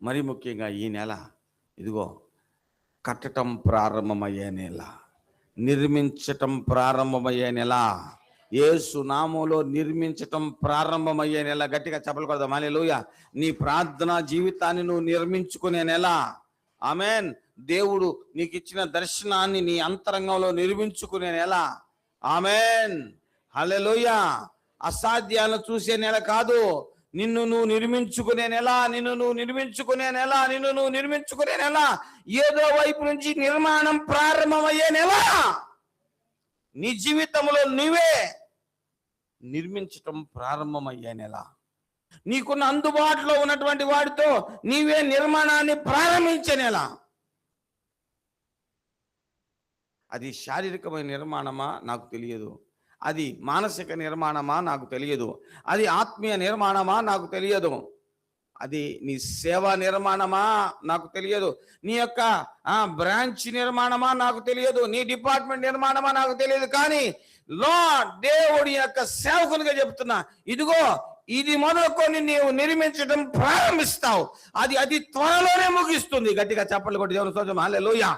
మరి ముఖ్యంగా ఈ నెల ఇదిగో కట్టడం ప్రారంభమయ్యే నెల, నిర్మించటం ప్రారంభమయ్యే నెల, యేసు నామములో నిర్మించటం ప్రారంభమయ్యే నెల. గట్టిగా చప్పట్లు కొడదాం హల్లెలూయా. నీ ప్రార్థనా జీవితాన్ని నువ్వు నిర్మించుకునే నెల. ఆమేన్. దేవుడు నీకు ఇచ్చిన దర్శనాన్ని నీ అంతరంగంలో నిర్మించుకునే నెల. ఆమేన్ హల్లెలూయా. అసాధ్యాలను చూసే నెల కాదు, నిన్ను నువ్వు నిర్మించుకునే నెల, నిన్ను నువ్వు నిర్మించుకునే నెల, నిన్ను నువ్వు నిర్మించుకునే నెల. ఏదో వైపు నుంచి నిర్మాణం ప్రారంభమయ్యే నెల. నీ జీవితంలో నువ్వే నిర్మించటం ప్రారంభమయ్యే నెల. నీకున్న అందుబాటులో ఉన్నటువంటి వాడితో నీవే నిర్మాణాన్ని ప్రారంభించే నెల. అది శారీరకమైన నిర్మాణమా నాకు తెలియదు, అది మానసిక నిర్మాణమా నాకు తెలియదు, అది ఆత్మీయ నిర్మాణమా నాకు తెలియదు, అది నీ సేవా నిర్మాణమా నాకు తెలియదు, నీ యొక్క బ్రాంచ్ నిర్మాణమా నాకు తెలియదు, నీ డిపార్ట్మెంట్ నిర్మాణమా నాకు తెలియదు. కానీ లార్డ్ దేవుడి యొక్క సేవకునిగా చెప్తున్నా, ఇదిగో ఇది మొదలుకొని నీవు నిర్మించడం ప్రారంభిస్తావు. అది త్వరలోనే ముగిస్తుంది. గట్టిగా చప్పట్లు కొట్టి దేవుని స్తోత్రం హల్లెలూయా.